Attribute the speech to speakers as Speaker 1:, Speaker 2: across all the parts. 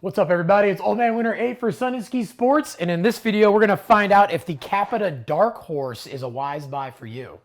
Speaker 1: What's up everybody, it's Old Man Winter 8 for Sun and Ski Sports, and in this video we're going to find out if the Capita Dark Horse is a wise buy for you.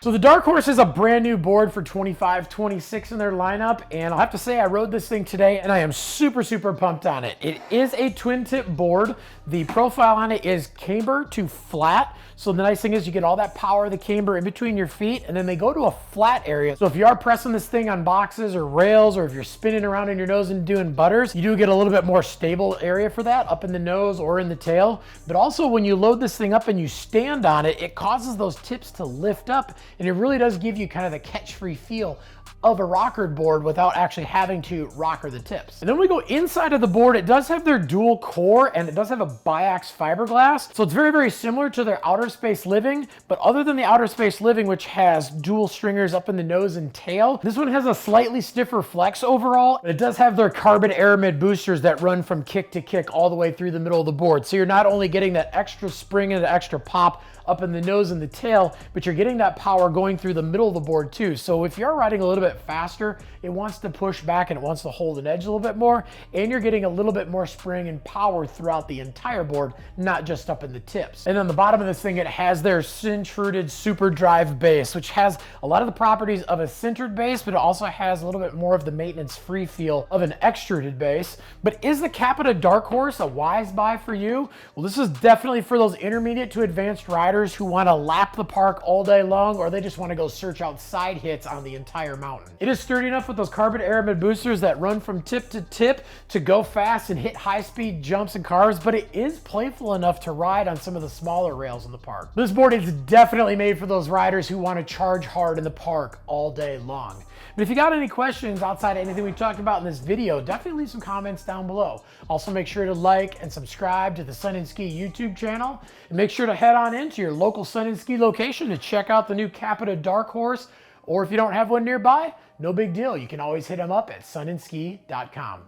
Speaker 1: So the Darkhorse is a brand new board for 25-26 in their lineup, and I'll have to say I rode this thing today and I am super pumped on it. It is a twin tip board. The profile on it is camber to flat. So the nice thing is you get all that power of the camber in between your feet, and then they go to a flat area. So if you are pressing this thing on boxes or rails, or if you're spinning around in your nose and doing butters, you do get a little bit more stable area for that up in the nose or in the tail. But also when you load this thing up and you stand on it, it causes those tips to lift up, and it really does give you kind of the catch-free feel of a rocker board without actually having to rocker the tips. And then we go inside of the board. It does have their dual core and it does have a biax fiberglass. So it's very similar to their Outer Space Living, but other than the Outer Space Living, which has dual stringers up in the nose and tail, this one has a slightly stiffer flex overall. But it does have their carbon aramid boosters that run from kick to kick all the way through the middle of the board. So you're not only getting that extra spring and the extra pop up in the nose and the tail, but you're getting that power going through the middle of the board too. So if you're riding a little bit faster, it wants to push back and it wants to hold an edge a little bit more, and you're getting a little bit more spring and power throughout the entire board, not just up in the tips. And on the bottom of this thing, it has their cinch-rooted super drive base, which has a lot of the properties of a sintered base, but it also has a little bit more of the maintenance-free feel of an extruded base. But is the Capita Dark Horse a wise buy for you? Well, this is definitely for those intermediate to advanced riders who want to lap the park all day long, or they just want to go search out side hits on the entire mountain. It is sturdy enough with those carbon aramid boosters that run from tip to tip to go fast and hit high speed jumps and carves, but it is playful enough to ride on some of the smaller rails in the park. This board is definitely made for those riders who want to charge hard in the park all day long. But if you got any questions outside of anything we talked about in this video, definitely leave some comments down below. Also make sure to like and subscribe to the Sun and Ski YouTube channel, and make sure to head on into your local Sun and Ski location to check out the new Capita Dark Horse, or if you don't have one nearby, no big deal. You can always hit them up at sunandski.com.